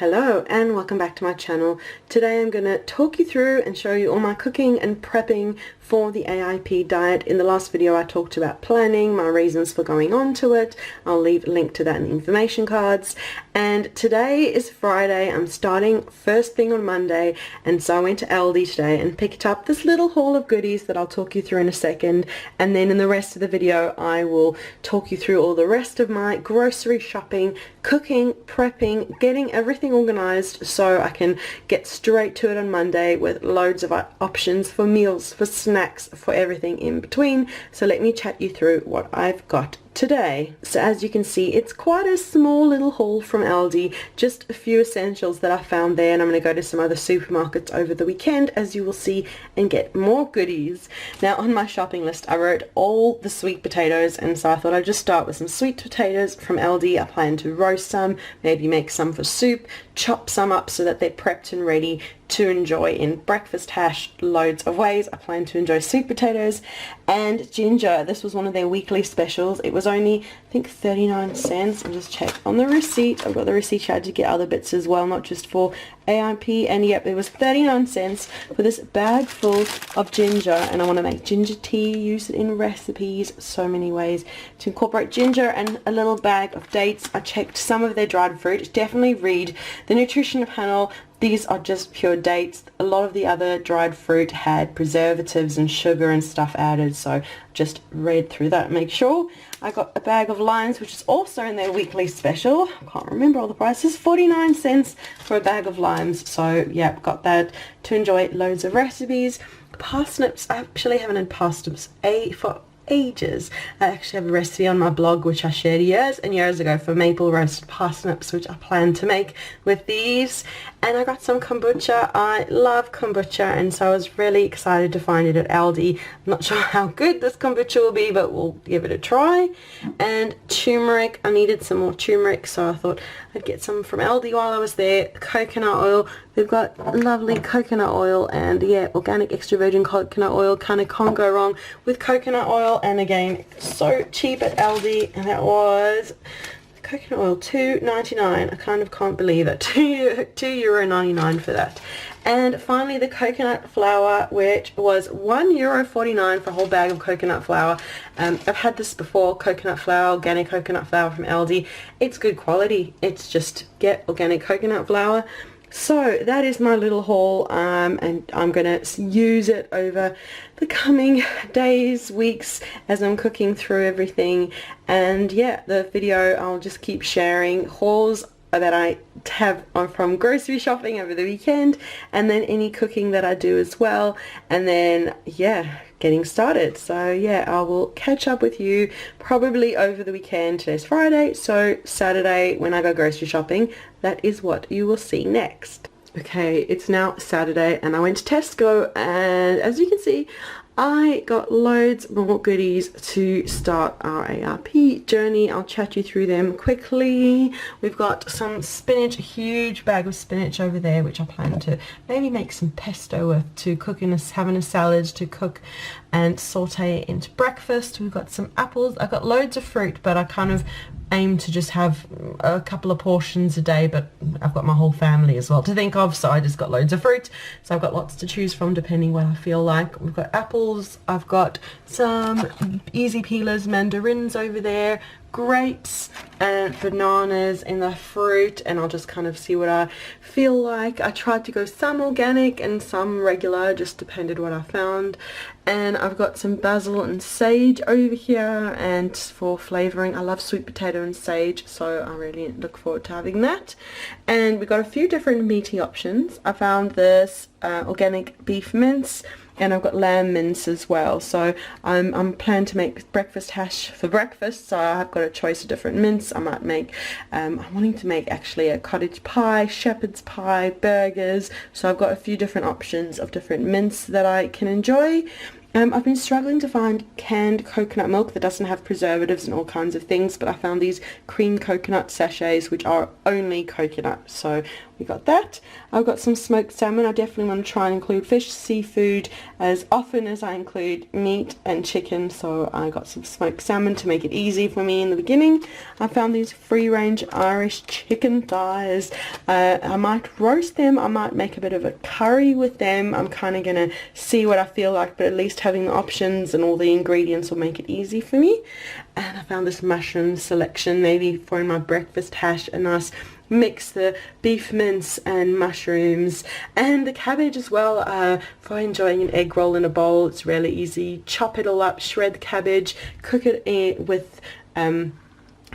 Hello and welcome back to my channel. Today I'm going to talk you through and show you all my cooking and prepping for the AIP diet. In the last video I talked about planning, my reasons for going on to it. I'll leave a link to that in the information cards. And today is Friday. I'm starting first thing on Monday, and so I went to Aldi today and picked up this little haul of goodies that I'll talk you through in a second, and then in the rest of the video I will talk you through all the rest of my grocery shopping, cooking, prepping, getting everything organized so I can get straight to it on Monday with loads of options for meals, for snacks, for everything in between. So let me chat you through what I've got today. So as you can see, it's quite a small little haul from Aldi, just a few essentials that I found there, and I'm going to go to some other supermarkets over the weekend, as you will see, and get more goodies. Now on my shopping list I wrote all the sweet potatoes, and so I thought I'd just start with some sweet potatoes from Aldi. I plan to roast some, maybe make some for soup, chop some up so that they're prepped and ready to enjoy in breakfast hash loads of ways. I plan to enjoy sweet potatoes and ginger. This was one of their weekly specials. It was only, I think, 39 cents. I'll just check on the receipt. I've got the receipt here to get other bits as well, not just for AIP. And yep, it was 39 cents for this bag full of ginger, and I want to make ginger tea, use it in recipes, so many ways to incorporate ginger. And a little bag of dates. I checked some of their dried fruit. Definitely read the nutrition panel. These are just pure dates. A lot of the other dried fruit had preservatives and sugar and stuff added, so just read through that. Make sure. I got a bag of limes, which is also in their weekly special. I can't remember all the prices. 49 cents for a bag of limes. So yeah, got that to enjoy loads of recipes. Parsnips. I actually haven't had parsnips for ages. I actually have a recipe on my blog which I shared years and years ago for maple roasted parsnips, which I plan to make with these. And I got some kombucha. I love kombucha, and so I was really excited to find it at Aldi. I'm not sure how good this kombucha will be, but we'll give it a try. And turmeric. I needed some more turmeric, so I thought I'd get some from Aldi while I was there. Coconut oil. They've got lovely coconut oil, and yeah, organic extra virgin coconut oil. Kind of can't go wrong with coconut oil. And again, so cheap at Aldi, and that was coconut oil, $2.99. I kind of can't believe it. €2.99 for that. And finally the coconut flour, which was €1.49 for a whole bag of coconut flour. I've had this before, coconut flour, organic coconut flour from Aldi. It's good quality. It's just get organic coconut flour. So that is my little haul, and I'm going to use it over the coming days, weeks, as I'm cooking through everything. And yeah, the video, I'll just keep sharing hauls that I have from grocery shopping over the weekend, and then any cooking that I do as well, and then yeah, getting started. So yeah, I will catch up with you probably over the weekend. Today's Friday, so Saturday when I go grocery shopping, that is what you will see next. Okay, it's now Saturday and I went to Tesco, and as you can see, I got loads more goodies to start our AIP journey. I'll chat you through them quickly. We've got some spinach, a huge bag of spinach over there, which I plan to maybe make some pesto with, to cook in having a salad, to cook and saute into breakfast. We've got some apples. I've got loads of fruit, but I kind of aim to just have a couple of portions a day, but I've got my whole family as well to think of, so I just got loads of fruit. So I've got lots to choose from depending what I feel like. We've got apples, I've got some easy peelers, mandarins over there, grapes and bananas in the fruit, and I'll just kind of see what I feel like. I tried to go some organic and some regular, just depended what I found. And I've got some basil and sage over here, and for flavoring, I love sweet potato and sage, so I really look forward to having that. And we've got a few different meaty options. I found this organic beef mince, and I've got lamb mince as well. So I'm planning to make breakfast hash for breakfast, so I've got a choice of different mince. I might make I'm wanting to make actually a cottage pie, shepherd's pie, burgers. So I've got a few different options of different mince that I can enjoy. I've been struggling to find canned coconut milk that doesn't have preservatives and all kinds of things, but I found these cream coconut sachets which are only coconut, so we got that. I've got some smoked salmon. I definitely want to try and include fish, seafood as often as I include meat and chicken, so I got some smoked salmon to make it easy for me in the beginning. I found these free-range Irish chicken thighs. I might roast them, I might make a bit of a curry with them. I'm kind of going to see what I feel like, but at least having the options and all the ingredients will make it easy for me. And I found this mushroom selection, maybe for in my breakfast hash, a nice mix, the beef mince and mushrooms and the cabbage as well, for enjoying an egg roll in a bowl. It's really easy. Chop it all up, shred the cabbage, cook it with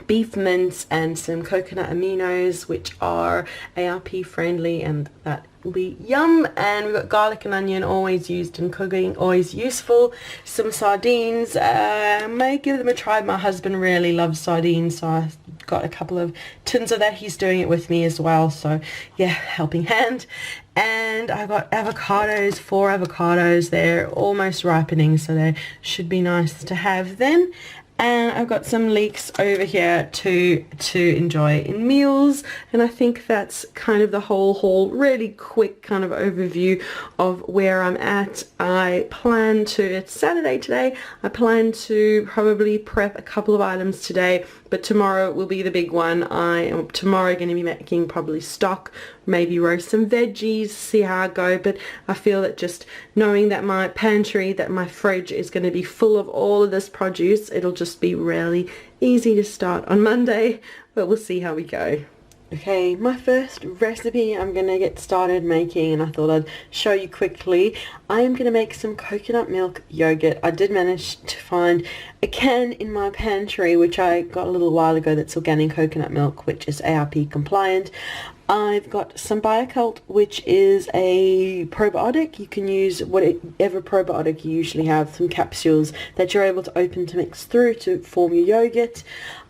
beef mince and some coconut aminos, which are ARP friendly, and that will be yum. And we've got garlic and onion, always used in cooking, always useful. Some sardines, may give them a try. My husband really loves sardines, so I got a couple of tins of that. He's doing it with me as well, so yeah, helping hand. And I got avocados, 4 avocados. They're almost ripening, so they should be nice to have then. And I've got some leeks over here to enjoy in meals, and I think that's kind of the whole haul. Really quick kind of overview of where I'm at. I plan to, it's Saturday today, I plan to probably prep a couple of items today, but tomorrow will be the big one. I am tomorrow going to be making probably stock, maybe roast some veggies, see how I go. But I feel that just knowing that my pantry, that my fridge is going to be full of all of this produce, it'll just be really easy to start on Monday, but we'll see how we go. Okay, my first recipe I'm going to get started making, and I thought I'd show you quickly. I am going to make some coconut milk yogurt. I did manage to find a can in my pantry, which I got a little while ago, that's organic coconut milk, which is ARP compliant. I've got some Bio-Kult, which is a probiotic. You can use whatever probiotic you usually have, some capsules that you're able to open to mix through to form your yogurt.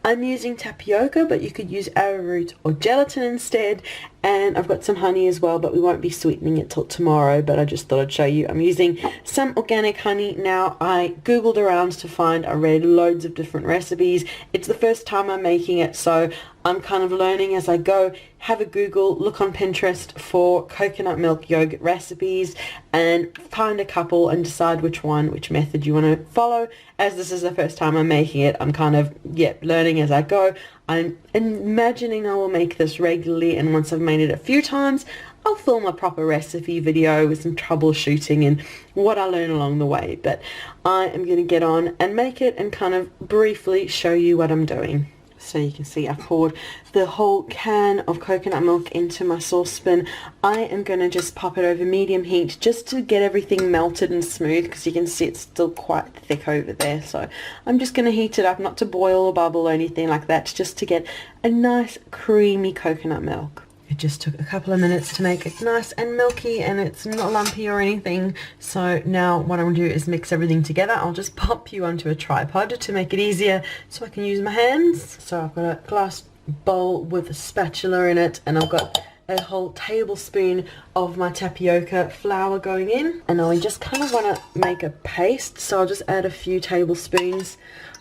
I'm using tapioca, but you could use arrowroot or gelatin instead. And I've got some honey as well, but we won't be sweetening it till tomorrow, but I just thought I'd show you. I'm using some organic honey. Now, I googled around to find, I read loads of different recipes. It's the first time I'm making it, so I'm kind of learning as I go. Have a Google, look on Pinterest for coconut milk yogurt recipes, and find a couple and decide which method you want to follow. As this is the first time I'm making it, I'm kind of, learning as I go. I'm imagining I will make this regularly, and once I've made it a few times, I'll film a proper recipe video with some troubleshooting and what I learn along the way. But I am going to get on and make it and kind of briefly show you what I'm doing. So you can see I've poured the whole can of coconut milk into my saucepan. I am going to just pop it over medium heat just to get everything melted and smooth, because you can see it's still quite thick over there. So I'm just going to heat it up, not to boil or bubble or anything like that, just to get a nice creamy coconut milk. It just took a couple of minutes to make it nice and milky, and it's not lumpy or anything. So now what I'm going to do is mix everything together. I'll just pop you onto a tripod to make it easier so I can use my hands. So I've got a glass bowl with a spatula in it, and I've got a whole tablespoon of my tapioca flour going in. And now we just kind of want to make a paste, so I'll just add a few tablespoons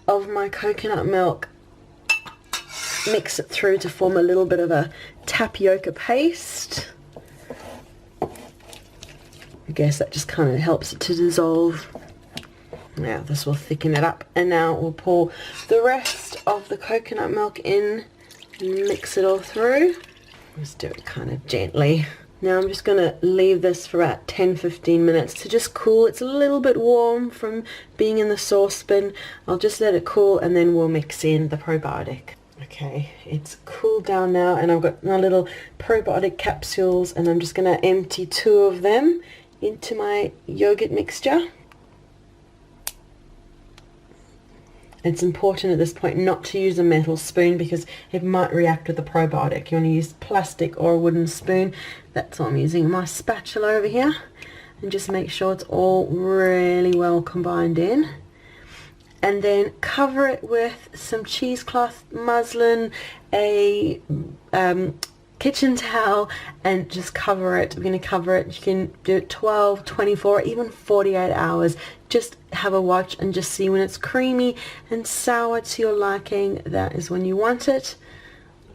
of my coconut milk, mix it through to form a little bit of a tapioca paste. I guess that just kind of helps it to dissolve. Now this will thicken it up, and now we'll pour the rest of the coconut milk in and mix it all through. Just do it kind of gently. Now I'm just going to leave this for about 10-15 minutes to just cool. It's a little bit warm from being in the saucepan. I'll just let it cool, and then we'll mix in the probiotic. Okay, it's cooled down now, and I've got my little probiotic capsules, and I'm just going to empty 2 of them into my yogurt mixture. It's important at this point not to use a metal spoon, because it might react with the probiotic. You want to use plastic or a wooden spoon. That's what I'm using, my spatula over here, and just make sure it's all really well combined in. And then cover it with some cheesecloth muslin, a kitchen towel and just cover it. We're going to cover it. You can do it 12, 24, even 48 hours. Just have a watch and just see when it's creamy and sour to your liking. That is when you want it.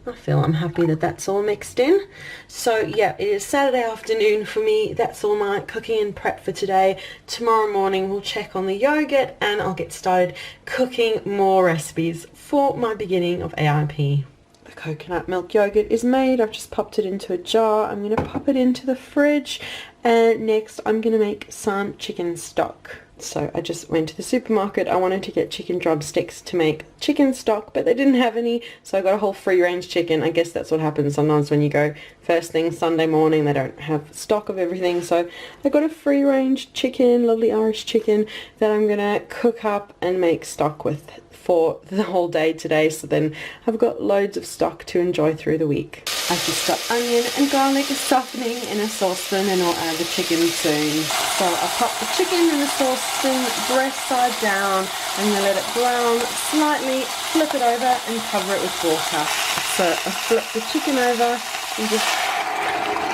I'm happy that that's all mixed in. So yeah, it is Saturday afternoon for me. That's all my cooking and prep for today. Tomorrow morning we'll check on the yogurt and I'll get started cooking more recipes for my beginning of AIP. The coconut milk yogurt is made. I've just popped it into a jar. I'm going to pop it into the fridge, and next I'm going to make some chicken stock. So I just went to the supermarket. I wanted to get chicken drumsticks to make chicken stock, but they didn't have any, so I got a whole free-range chicken. I guess that's what happens sometimes when you go first thing Sunday morning. They don't have stock of everything, so I got a free-range chicken, lovely Irish chicken, that I'm gonna cook up and make stock with for the whole day today. So then I've got loads of stock to enjoy through the week. I've just got onion and garlic softening in a saucepan, and I'll add the chicken soon. So I'll pop the chicken in the saucepan, breast side down. I'm going to let it brown slightly, flip it over and cover it with water. So I flip the chicken over and just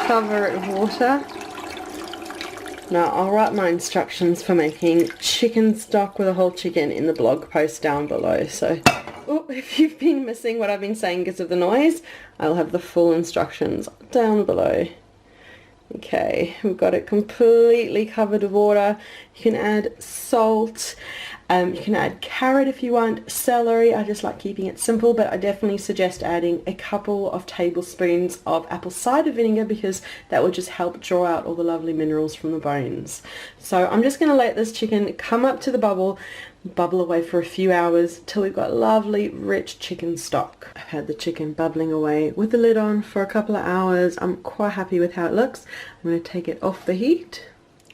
cover it with water. Now I'll write my instructions for making chicken stock with a whole chicken in the blog post down below. So if you've been missing what I've been saying because of the noise, I'll have the full instructions down below. Okay, we've got it completely covered with water. You can add salt, you can add carrot if you want, celery. I just like keeping it simple, but I definitely suggest adding a couple of tablespoons of apple cider vinegar because that will just help draw out all the lovely minerals from the bones. So I'm just going to let this chicken come up to the bubble away for a few hours till we've got lovely rich chicken stock. I've had the chicken bubbling away with the lid on for a couple of hours. I'm quite happy with how it looks. I'm going to take it off the heat.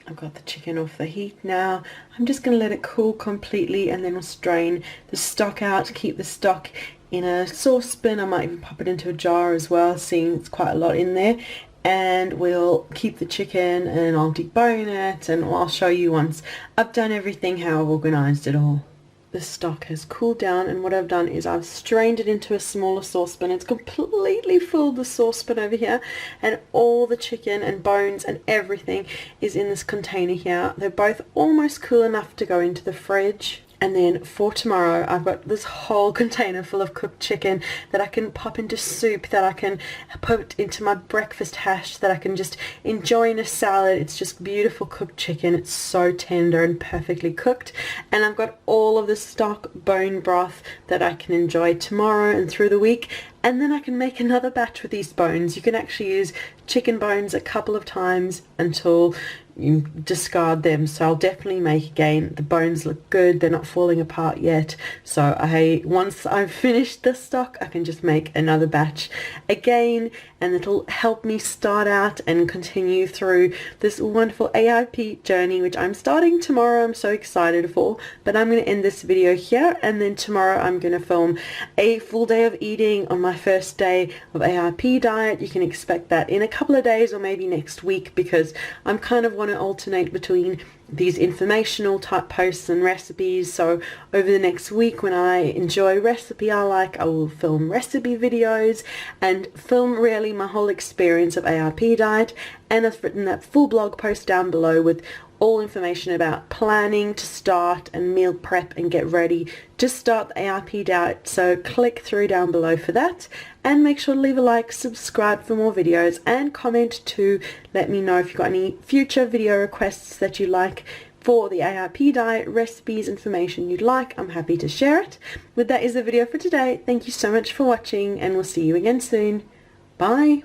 I've got the chicken off the heat now. I'm just going to let it cool completely, and then we'll strain the stock out, keep the stock in a saucepan. I might even pop it into a jar as well, seeing it's quite a lot in there. And we'll keep the chicken and I'll debone it, and I'll show you once I've done everything how I've organised it all. The stock has cooled down, and what I've done is I've strained it into a smaller saucepan. It's completely filled the saucepan over here, and all the chicken and bones and everything is in this container here. They're both almost cool enough to go into the fridge. And then for tomorrow, I've got this whole container full of cooked chicken that I can pop into soup, that I can put into my breakfast hash, that I can just enjoy in a salad. It's just beautiful cooked chicken. It's so tender and perfectly cooked. And I've got all of the stock bone broth that I can enjoy tomorrow and through the week. And then I can make another batch with these bones. You can actually use chicken bones a couple of times until you discard them. So I'll definitely make again. The bones look good. They're not falling apart yet. So once I've finished the stock, I can just make another batch again, and it'll help me start out and continue through this wonderful AIP journey, which I'm starting tomorrow. I'm so excited for. But I'm going to end this video here, and then tomorrow I'm going to film a full day of eating on my first day of AIP diet. You can expect that in a couple of days or maybe next week, because I'm kind of want to alternate between these informational type posts and recipes. So over the next week, when I enjoy recipe I will film recipe videos and film really my whole experience of AIP diet. And I've written that full blog post down below with all information about planning to start and meal prep and get ready to start the AIP diet. So click through down below for that, and make sure to leave a like, subscribe for more videos, and comment to let me know if you've got any future video requests that you like for the AIP diet, recipes, information you'd like. I'm happy to share it. But that is the video for today. Thank you so much for watching, and we'll see you again soon. Bye.